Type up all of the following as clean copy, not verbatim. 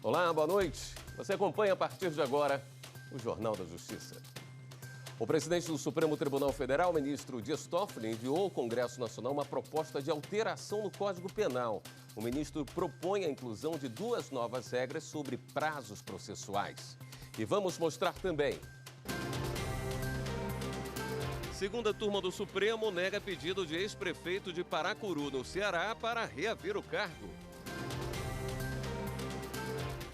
Olá, boa noite. Você acompanha a partir de agora o Jornal da Justiça. O presidente do Supremo Tribunal Federal, ministro Dias Toffoli, enviou ao Congresso Nacional uma proposta de alteração no Código Penal. O ministro propõe a inclusão de 2 novas regras sobre prazos processuais. E vamos mostrar também. Segunda turma do Supremo nega pedido de ex-prefeito de Paracuru, no Ceará, para reaver o cargo.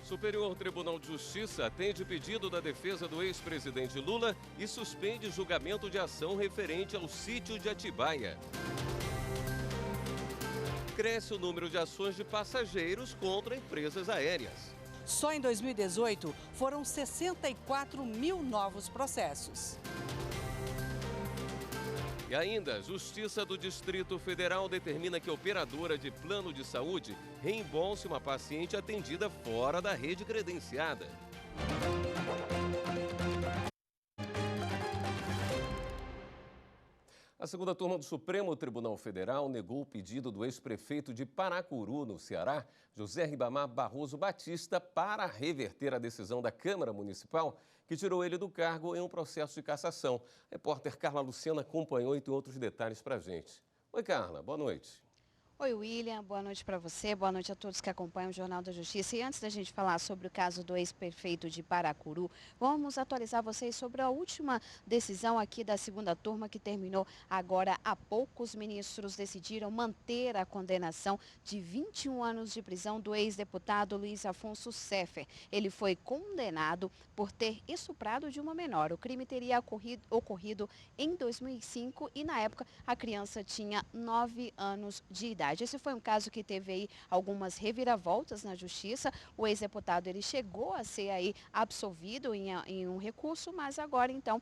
Superior Tribunal de Justiça atende pedido da defesa do ex-presidente Lula e suspende julgamento de ação referente ao sítio de Atibaia. Cresce o número de ações de passageiros contra empresas aéreas. Só em 2018 foram 64 mil novos processos. E ainda, a Justiça do Distrito Federal determina que a operadora de plano de saúde reembolse uma paciente atendida fora da rede credenciada. A segunda turma do Supremo Tribunal Federal negou o pedido do ex-prefeito de Paracuru, no Ceará, José Ribamar Barroso Batista, para reverter a decisão da Câmara Municipal que tirou ele do cargo em um processo de cassação. A repórter Carla Lucena acompanhou e tem outros detalhes para a gente. Oi, Carla, boa noite. Oi, William, boa noite para você, boa noite a todos que acompanham o Jornal da Justiça. E antes da gente falar sobre o caso do ex-prefeito de Paracuru, vamos atualizar vocês sobre a última decisão aqui da segunda turma que terminou agora há pouco. Os ministros decidiram manter a condenação de 21 anos de prisão do ex-deputado Luiz Afonso Seffer. Ele foi condenado por ter estuprado de uma menor. O crime teria ocorrido em 2005 e, na época, a criança tinha 9 anos de idade. Esse foi um caso que teve aí algumas reviravoltas na justiça. O ex-deputado ele chegou a ser aí absolvido em um recurso, mas agora então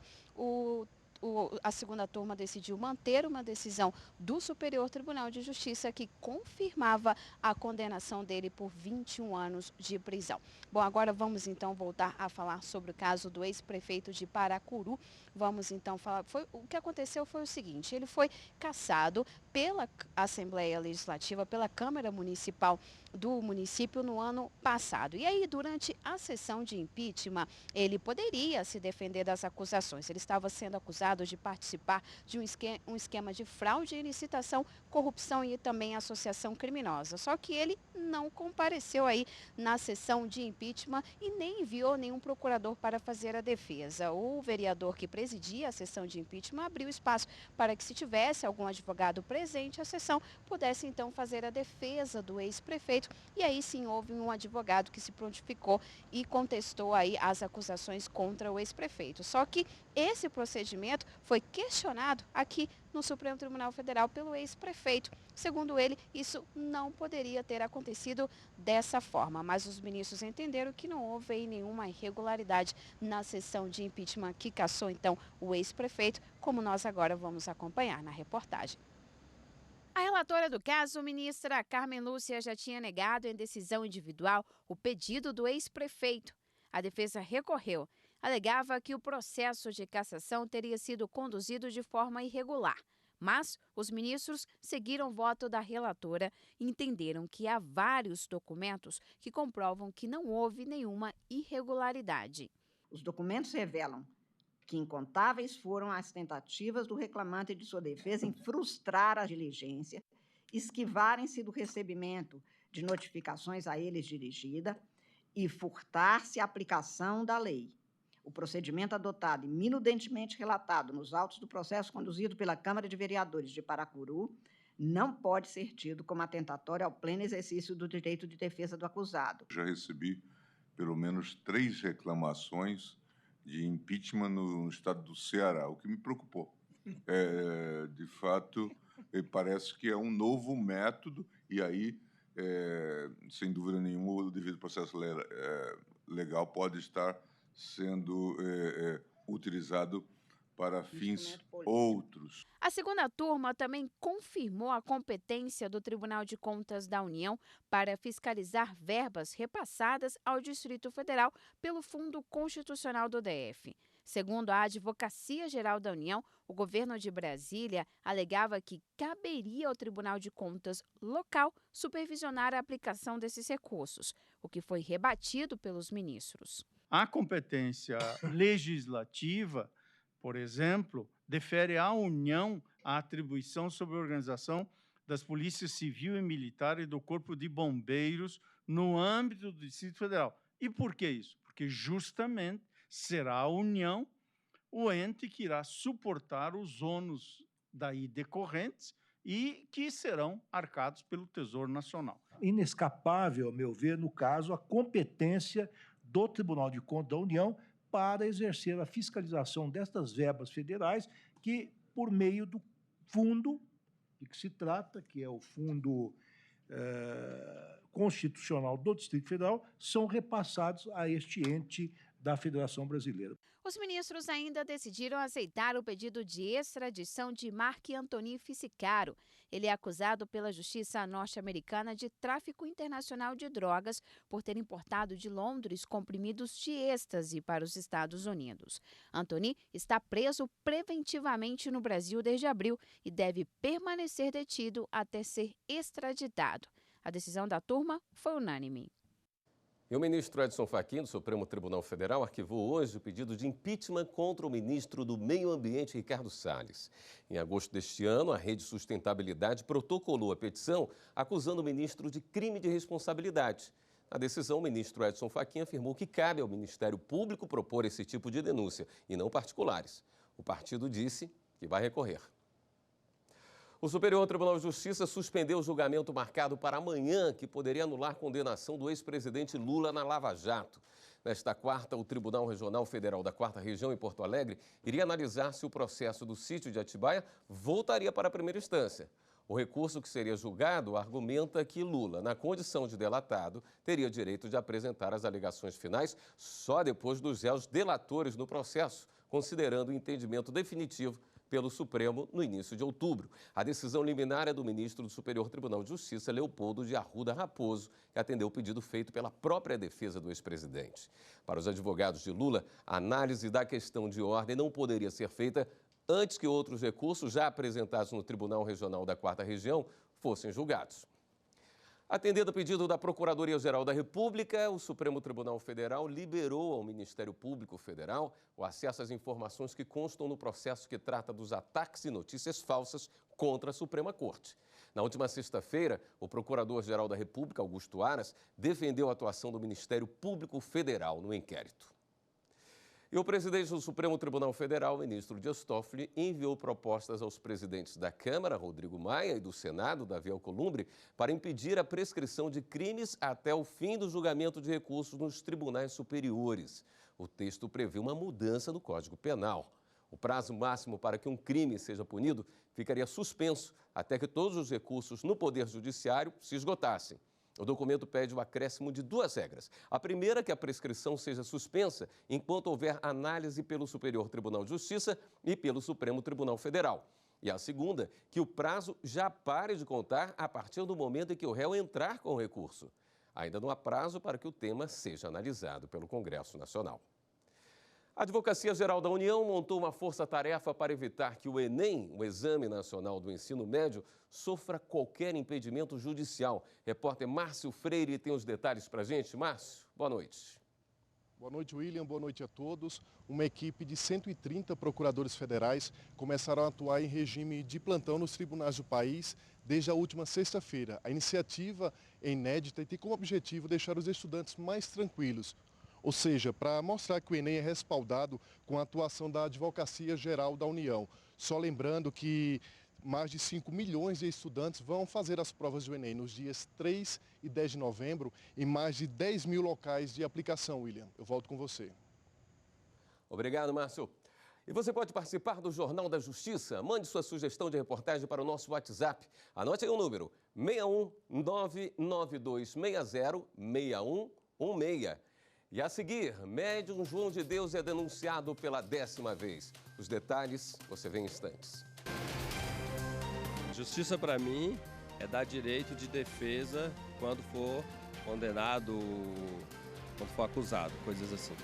a segunda turma decidiu manter uma decisão do Superior Tribunal de Justiça que confirmava a condenação dele por 21 anos de prisão. Bom, agora vamos então voltar a falar sobre o caso do ex-prefeito de Paracuru. Vamos então falar, o que aconteceu foi o seguinte: ele foi cassado pela Assembleia Legislativa, pela Câmara Municipal do município no ano passado. E aí, durante a sessão de impeachment, ele poderia se defender das acusações. Ele estava sendo acusado de participar de um esquema de fraude, licitação, corrupção e também associação criminosa. Só que ele não compareceu aí na sessão de impeachment e nem enviou nenhum procurador para fazer a defesa. O vereador que presidia a sessão de impeachment abriu espaço para que, se tivesse algum advogado presente, a sessão pudesse então fazer a defesa do ex-prefeito. E aí sim houve um advogado que se prontificou e contestou aí as acusações contra o ex-prefeito. Só que esse procedimento foi questionado aqui no Supremo Tribunal Federal pelo ex-prefeito. Segundo ele, isso não poderia ter acontecido dessa forma, mas os ministros entenderam que não houve aí nenhuma irregularidade na sessão de impeachment que cassou então o ex-prefeito, como nós agora vamos acompanhar na reportagem. A relatora do caso, ministra Carmen Lúcia, já tinha negado em decisão individual o pedido do ex-prefeito. A defesa recorreu. Alegava que o processo de cassação teria sido conduzido de forma irregular. Mas os ministros seguiram o voto da relatora e entenderam que há vários documentos que comprovam que não houve nenhuma irregularidade. Os documentos revelam que incontáveis foram as tentativas do reclamante e de sua defesa em frustrar a diligência, esquivarem-se do recebimento de notificações a eles dirigida e furtar-se a aplicação da lei. O procedimento adotado e minudentemente relatado nos autos do processo conduzido pela Câmara de Vereadores de Paracuru não pode ser tido como atentatório ao pleno exercício do direito de defesa do acusado. Já recebi pelo menos 3 reclamações de impeachment no estado do Ceará, o que me preocupou. De fato, parece que é um novo método e aí, sem dúvida nenhuma, o devido processo legal pode estar sendo utilizado para fins outros. A segunda turma também confirmou a competência do Tribunal de Contas da União para fiscalizar verbas repassadas ao Distrito Federal pelo Fundo Constitucional do DF. Segundo a Advocacia Geral da União, o governo de Brasília alegava que caberia ao Tribunal de Contas local supervisionar a aplicação desses recursos, o que foi rebatido pelos ministros. A competência legislativa, por exemplo, defere à União a atribuição sobre a organização das polícias civil e militar e do Corpo de Bombeiros no âmbito do Distrito Federal. E por que isso? Porque justamente será a União o ente que irá suportar os ônus daí decorrentes e que serão arcados pelo Tesouro Nacional. Inescapável, a meu ver, no caso, a competência do Tribunal de Contas da União para exercer a fiscalização destas verbas federais que, por meio do fundo de que se trata, que é o Fundo Constitucional do Distrito Federal, são repassados a este ente da Federação Brasileira. Os ministros ainda decidiram aceitar o pedido de extradição de Marc Antony Fisicaro. Ele é acusado pela Justiça norte-americana de tráfico internacional de drogas por ter importado de Londres comprimidos de êxtase para os Estados Unidos. Antony está preso preventivamente no Brasil desde abril e deve permanecer detido até ser extraditado. A decisão da turma foi unânime. E o ministro Edson Fachin, do Supremo Tribunal Federal, arquivou hoje o pedido de impeachment contra o ministro do Meio Ambiente, Ricardo Salles. Em agosto deste ano, a Rede Sustentabilidade protocolou a petição acusando o ministro de crime de responsabilidade. Na decisão, o ministro Edson Fachin afirmou que cabe ao Ministério Público propor esse tipo de denúncia, e não particulares. O partido disse que vai recorrer. O Superior Tribunal de Justiça suspendeu o julgamento marcado para amanhã, que poderia anular a condenação do ex-presidente Lula na Lava Jato. Nesta quarta, o Tribunal Regional Federal da 4ª Região, em Porto Alegre, iria analisar se o processo do sítio de Atibaia voltaria para a primeira instância. O recurso que seria julgado argumenta que Lula, na condição de delatado, teria direito de apresentar as alegações finais só depois dos réus delatores no processo, considerando o entendimento definitivo pelo Supremo no início de outubro. A decisão liminar é do ministro do Superior Tribunal de Justiça, Leopoldo de Arruda Raposo, que atendeu o pedido feito pela própria defesa do ex-presidente. Para os advogados de Lula, a análise da questão de ordem não poderia ser feita antes que outros recursos já apresentados no Tribunal Regional da 4ª Região fossem julgados. Atendendo ao pedido da Procuradoria-Geral da República, o Supremo Tribunal Federal liberou ao Ministério Público Federal o acesso às informações que constam no processo que trata dos ataques e notícias falsas contra a Suprema Corte. Na última sexta-feira, o Procurador-Geral da República, Augusto Aras, defendeu a atuação do Ministério Público Federal no inquérito. E o presidente do Supremo Tribunal Federal, ministro Dias Toffoli, enviou propostas aos presidentes da Câmara, Rodrigo Maia, e do Senado, Davi Alcolumbre, para impedir a prescrição de crimes até o fim do julgamento de recursos nos tribunais superiores. O texto prevê uma mudança no Código Penal. O prazo máximo para que um crime seja punido ficaria suspenso até que todos os recursos no Poder Judiciário se esgotassem. O documento pede o acréscimo de 2 regras. A primeira, que a prescrição seja suspensa enquanto houver análise pelo Superior Tribunal de Justiça e pelo Supremo Tribunal Federal. E a segunda, que o prazo já pare de contar a partir do momento em que o réu entrar com o recurso. Ainda não há prazo para que o tema seja analisado pelo Congresso Nacional. A Advocacia Geral da União montou uma força-tarefa para evitar que o Enem, o Exame Nacional do Ensino Médio, sofra qualquer impedimento judicial. Repórter Márcio Freire tem os detalhes para a gente. Márcio, boa noite. Boa noite, William. Boa noite a todos. Uma equipe de 130 procuradores federais começaram a atuar em regime de plantão nos tribunais do país desde a última sexta-feira. A iniciativa é inédita e tem como objetivo deixar os estudantes mais tranquilos. Ou seja, para mostrar que o Enem é respaldado com a atuação da Advocacia Geral da União. Só lembrando que mais de 5 milhões de estudantes vão fazer as provas do Enem nos dias 3 e 10 de novembro em mais de 10 mil locais de aplicação, William. Eu volto com você. Obrigado, Márcio. E você pode participar do Jornal da Justiça. Mande sua sugestão de reportagem para o nosso WhatsApp. Anote aí o número 61992606116. E a seguir, médium João de Deus é denunciado pela 10ª vez. Os detalhes você vê em instantes. Justiça para mim é dar direito de defesa quando for condenado, quando for acusado, coisas assim.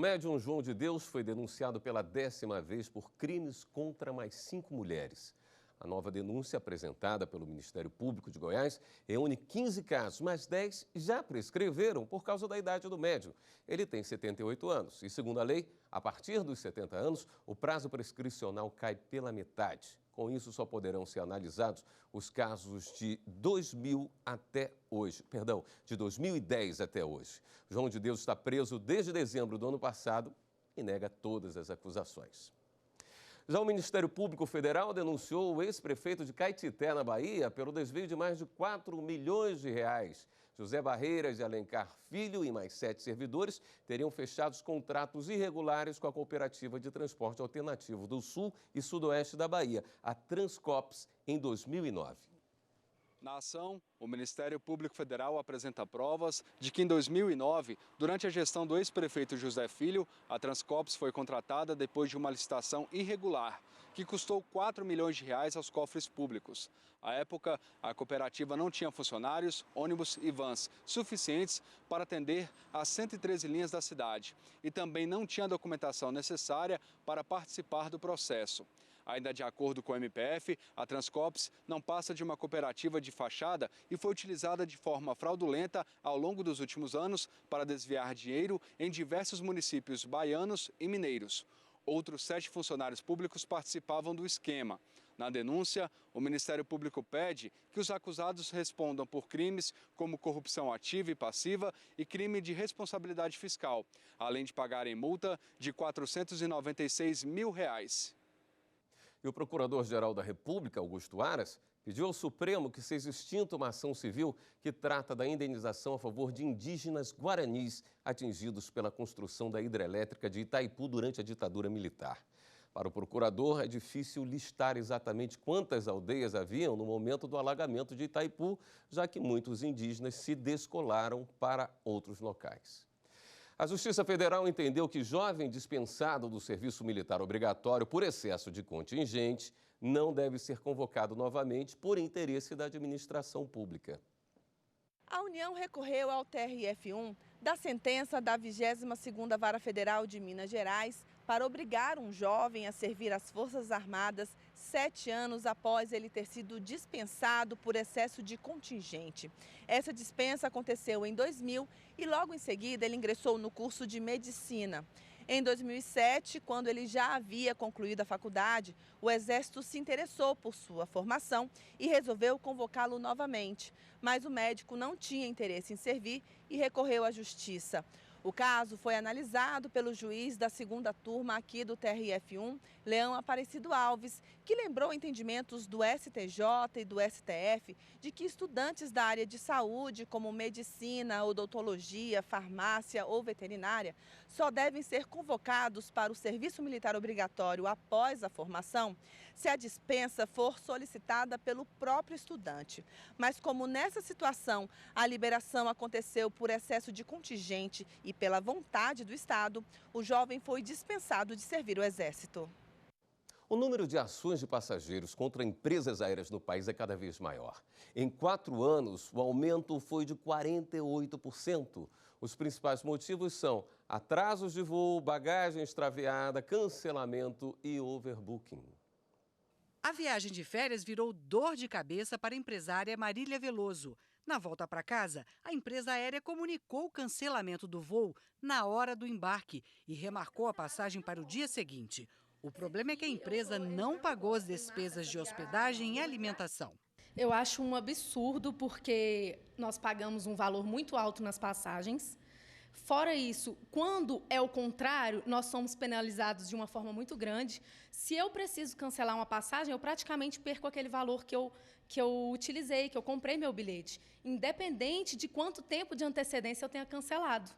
médium João de Deus foi denunciado pela 10ª vez por crimes contra mais 5 mulheres. A nova denúncia apresentada pelo Ministério Público de Goiás reúne 15 casos, mas 10 já prescreveram por causa da idade do médium. Ele tem 78 anos e, segundo a lei, a partir dos 70 anos, o prazo prescricional cai pela metade. Com isso, só poderão ser analisados os casos de 2010 até hoje. João de Deus está preso desde dezembro do ano passado e nega todas as acusações. Já o Ministério Público Federal denunciou o ex-prefeito de Caetité, na Bahia, pelo desvio de mais de 4 milhões de reais. José Barreiras de Alencar Filho e mais 7 servidores teriam fechado contratos irregulares com a Cooperativa de Transporte Alternativo do Sul e Sudoeste da Bahia, a Transcops, em 2009. Na ação, o Ministério Público Federal apresenta provas de que em 2009, durante a gestão do ex-prefeito José Filho, a Transcops foi contratada depois de uma licitação irregular, que custou 4 milhões de reais aos cofres públicos. À época, a cooperativa não tinha funcionários, ônibus e vans suficientes para atender as 113 linhas da cidade e também não tinha a documentação necessária para participar do processo. Ainda de acordo com o MPF, a Transcops não passa de uma cooperativa de fachada e foi utilizada de forma fraudulenta ao longo dos últimos anos para desviar dinheiro em diversos municípios baianos e mineiros. Outros 7 funcionários públicos participavam do esquema. Na denúncia, o Ministério Público pede que os acusados respondam por crimes como corrupção ativa e passiva e crime de responsabilidade fiscal, além de pagarem multa de R$ 496 mil. E o Procurador-Geral da República, Augusto Aras, pediu ao Supremo que seja extinta uma ação civil que trata da indenização a favor de indígenas guaranis atingidos pela construção da hidrelétrica de Itaipu durante a ditadura militar. Para o procurador, é difícil listar exatamente quantas aldeias haviam no momento do alagamento de Itaipu, já que muitos indígenas se descolaram para outros locais. A Justiça Federal entendeu que jovem dispensado do serviço militar obrigatório por excesso de contingente não deve ser convocado novamente por interesse da administração pública. A União recorreu ao TRF1 da sentença da 22ª Vara Federal de Minas Gerais para obrigar um jovem a servir as Forças Armadas 7 anos após ele ter sido dispensado por excesso de contingente. Essa dispensa aconteceu em 2000 e logo em seguida ele ingressou no curso de medicina. Em 2007, quando ele já havia concluído a faculdade, o Exército se interessou por sua formação e resolveu convocá-lo novamente. Mas o médico não tinha interesse em servir e recorreu à Justiça. O caso foi analisado pelo juiz da 2ª turma aqui do TRF1, Leão Aparecido Alves, que lembrou entendimentos do STJ e do STF de que estudantes da área de saúde, como medicina, odontologia, farmácia ou veterinária, só devem ser convocados para o serviço militar obrigatório após a formação se a dispensa for solicitada pelo próprio estudante. Mas como nessa situação a liberação aconteceu por excesso de contingente e pela vontade do Estado, o jovem foi dispensado de servir o Exército. O número de ações de passageiros contra empresas aéreas no país é cada vez maior. Em 4 anos, o aumento foi de 48%. Os principais motivos são atrasos de voo, bagagem extraviada, cancelamento e overbooking. A viagem de férias virou dor de cabeça para a empresária Marília Veloso. Na volta para casa, a empresa aérea comunicou o cancelamento do voo na hora do embarque e remarcou a passagem para o dia seguinte. O problema é que a empresa não pagou as despesas de hospedagem e alimentação. Eu acho um absurdo porque nós pagamos um valor muito alto nas passagens. Fora isso, quando é o contrário, nós somos penalizados de uma forma muito grande. Se eu preciso cancelar uma passagem, eu praticamente perco aquele valor que eu utilizei, que eu comprei meu bilhete, independente de quanto tempo de antecedência eu tenha cancelado.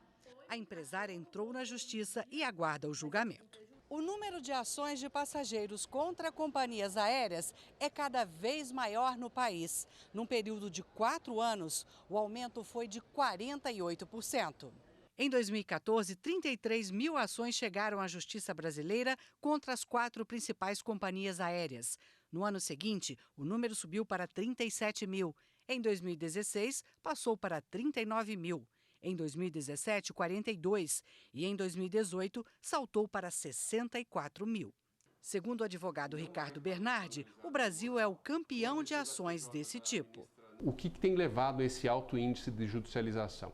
A empresária entrou na justiça e aguarda o julgamento. O número de ações de passageiros contra companhias aéreas é cada vez maior no país. Num período de 4 anos, o aumento foi de 48%. Em 2014, 33 mil ações chegaram à Justiça brasileira contra as 4 principais companhias aéreas. No ano seguinte, o número subiu para 37 mil. Em 2016, passou para 39 mil. Em 2017, 42 e em 2018 saltou para 64 mil. Segundo o advogado Ricardo Bernardi, o Brasil é o campeão de ações desse tipo. O que tem levado a esse alto índice de judicialização?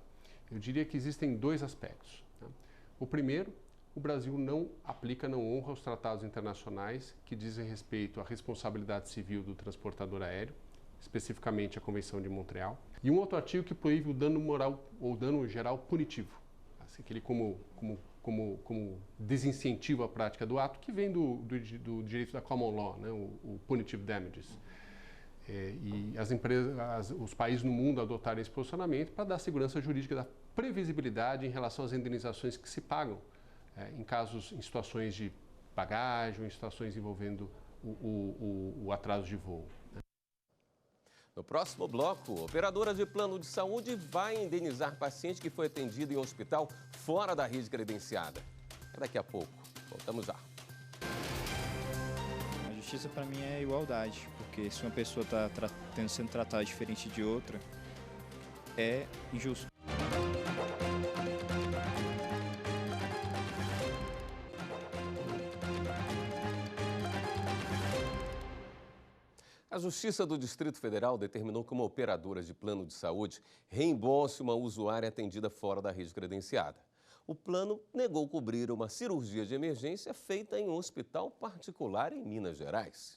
Eu diria que existem dois aspectos. O primeiro, o Brasil não aplica, não honra os tratados internacionais que dizem respeito à responsabilidade civil do transportador aéreo, especificamente a Convenção de Montreal, e um outro artigo que proíbe o dano moral ou dano geral punitivo, assim, aquele como desincentivo à prática do ato, que vem do direito da common law, né, o punitive damages. E os países no mundo adotaram esse posicionamento para dar segurança jurídica, da previsibilidade em relação às indenizações que se pagam em situações de bagagem, em situações envolvendo o atraso de voo. No próximo bloco, operadora de plano de saúde vai indenizar paciente que foi atendido em um hospital fora da rede credenciada. É daqui a pouco. Voltamos já. A justiça para mim é igualdade, porque se uma pessoa está sendo tratada diferente de outra, é injusto. A Justiça do Distrito Federal determinou que uma operadora de plano de saúde reembolse uma usuária atendida fora da rede credenciada. O plano negou cobrir uma cirurgia de emergência feita em um hospital particular em Minas Gerais.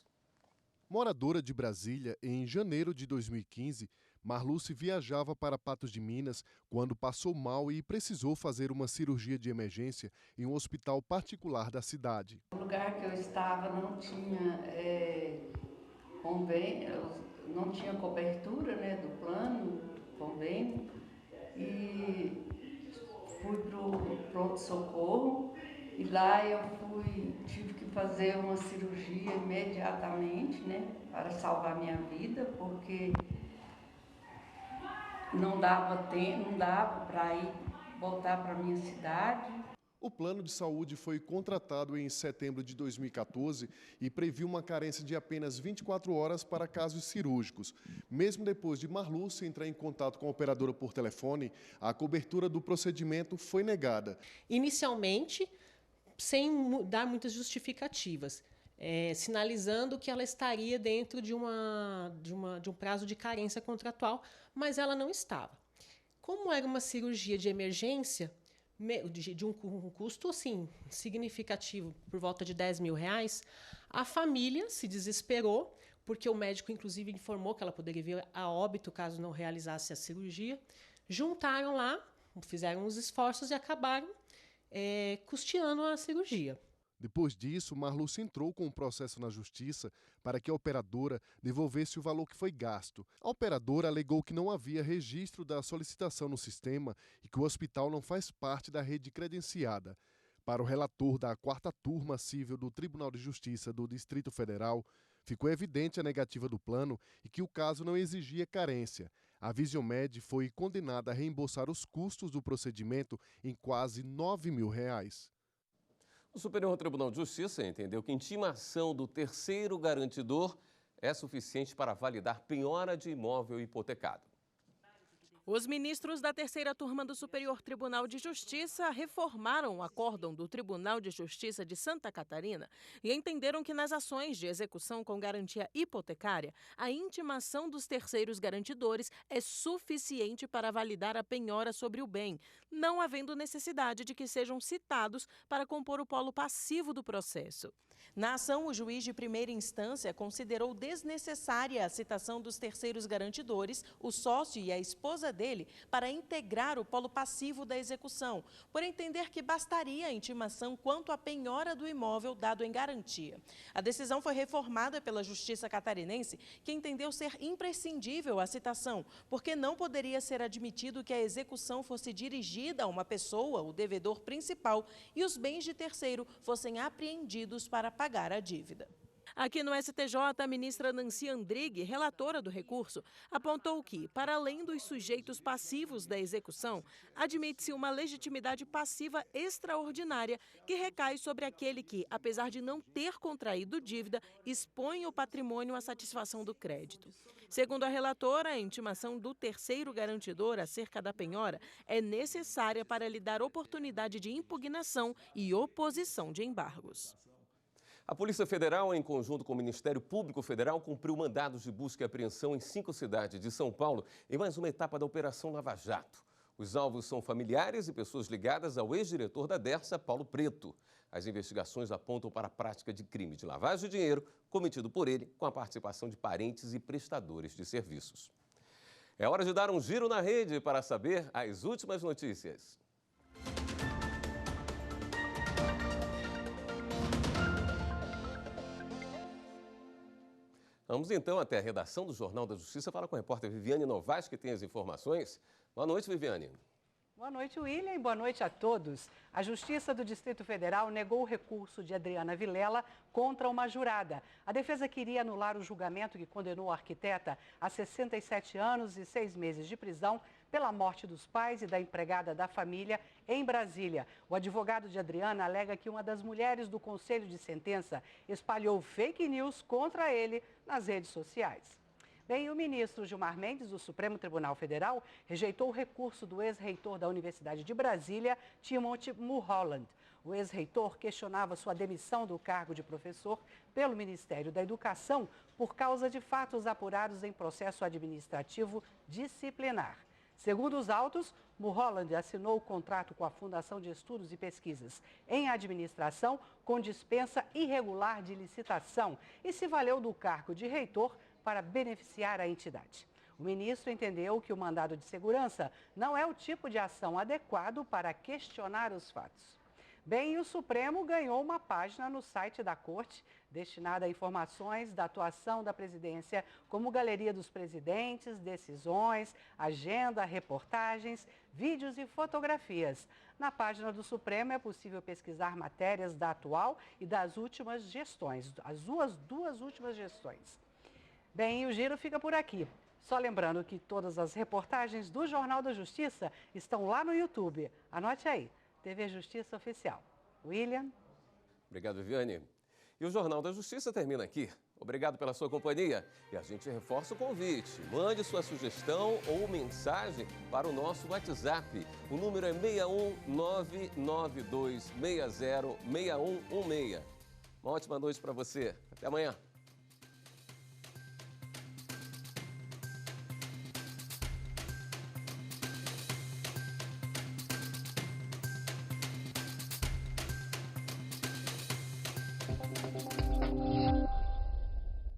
Moradora de Brasília, em janeiro de 2015, Marluce viajava para Patos de Minas quando passou mal e precisou fazer uma cirurgia de emergência em um hospital particular da cidade. O lugar que eu estava não tinha convênio, não tinha cobertura, né, do plano, convênio, e fui para o pronto-socorro e lá eu tive que fazer uma cirurgia imediatamente, né, para salvar minha vida, porque não dava para ir voltar para minha cidade. O plano de saúde foi contratado em setembro de 2014 e previu uma carência de apenas 24 horas para casos cirúrgicos. Mesmo depois de Marluce entrar em contato com a operadora por telefone, a cobertura do procedimento foi negada. Inicialmente, sem dar muitas justificativas, sinalizando que ela estaria dentro de um prazo de carência contratual, mas ela não estava. Como era uma cirurgia de emergência, de um custo assim, significativo, por volta de R$10 mil, a família se desesperou, porque o médico, inclusive, informou que ela poderia vir a óbito caso não realizasse a cirurgia. Juntaram lá, fizeram os esforços e acabaram custeando a cirurgia. Depois disso, Marluce entrou com um processo na justiça para que a operadora devolvesse o valor que foi gasto. A operadora alegou que não havia registro da solicitação no sistema e que o hospital não faz parte da rede credenciada. Para o relator da 4ª Turma Civil do Tribunal de Justiça do Distrito Federal, ficou evidente a negativa do plano e que o caso não exigia carência. A Visiomed foi condenada a reembolsar os custos do procedimento em quase R$9 mil. O Superior Tribunal de Justiça entendeu que intimação do terceiro garantidor é suficiente para validar penhora de imóvel hipotecado. Os ministros da 3ª Turma do Superior Tribunal de Justiça reformaram o acórdão do Tribunal de Justiça de Santa Catarina e entenderam que nas ações de execução com garantia hipotecária, a intimação dos terceiros garantidores é suficiente para validar a penhora sobre o bem, não havendo necessidade de que sejam citados para compor o polo passivo do processo. Na ação, o juiz de primeira instância considerou desnecessária a citação dos terceiros garantidores, o sócio e a esposa dele, para integrar o polo passivo da execução, por entender que bastaria a intimação quanto à penhora do imóvel dado em garantia. A decisão foi reformada pela Justiça catarinense, que entendeu ser imprescindível a citação, porque não poderia ser admitido que a execução fosse dirigida a uma pessoa, o devedor principal, e os bens de terceiro fossem apreendidos para pagar a dívida. Aqui no STJ, a ministra Nancy Andrighi, relatora do recurso, apontou que, para além dos sujeitos passivos da execução, admite-se uma legitimidade passiva extraordinária que recai sobre aquele que, apesar de não ter contraído dívida, expõe o patrimônio à satisfação do crédito. Segundo a relatora, a intimação do terceiro garantidor acerca da penhora é necessária para lhe dar oportunidade de impugnação e oposição de embargos. A Polícia Federal, em conjunto com o Ministério Público Federal, cumpriu mandados de busca e apreensão em 5 cidades de São Paulo em mais uma etapa da Operação Lava Jato. Os alvos são familiares e pessoas ligadas ao ex-diretor da Dersa, Paulo Preto. As investigações apontam para a prática de crime de lavagem de dinheiro cometido por ele com a participação de parentes e prestadores de serviços. É hora de dar um giro na rede para saber as últimas notícias. Vamos então até a redação do Jornal da Justiça falar com a repórter Viviane Novaes, que tem as informações. Boa noite, Viviane. Boa noite, William, e boa noite a todos. A Justiça do Distrito Federal negou o recurso de Adriana Vilela contra uma jurada. A defesa queria anular o julgamento que condenou a arquiteta a 67 anos e 6 meses de prisão pela morte dos pais e da empregada da família em Brasília. O advogado de Adriana alega que uma das mulheres do Conselho de Sentença espalhou fake news contra ele nas redes sociais. Bem, o ministro Gilmar Mendes, do Supremo Tribunal Federal, rejeitou o recurso do ex-reitor da Universidade de Brasília, Timothy Mulholland. O ex-reitor questionava sua demissão do cargo de professor pelo Ministério da Educação por causa de fatos apurados em processo administrativo disciplinar. Segundo os autos, Mulholland assinou o contrato com a Fundação de Estudos e Pesquisas em Administração com dispensa irregular de licitação e se valeu do cargo de reitor para beneficiar a entidade. O ministro entendeu que o mandado de segurança não é o tipo de ação adequado para questionar os fatos. Bem, o Supremo ganhou uma página no site da Corte destinada a informações da atuação da presidência, como galeria dos presidentes, decisões, agenda, reportagens, vídeos e fotografias. Na página do Supremo é possível pesquisar matérias da atual e das últimas gestões, as duas últimas gestões. Bem, o giro fica por aqui. Só lembrando que todas as reportagens do Jornal da Justiça estão lá no YouTube. Anote aí, TV Justiça Oficial. William. Obrigado, Viviane. E o Jornal da Justiça termina aqui. Obrigado pela sua companhia. E a gente reforça o convite. Mande sua sugestão ou mensagem para o nosso WhatsApp. O número é 61992606116. Uma ótima noite para você. Até amanhã.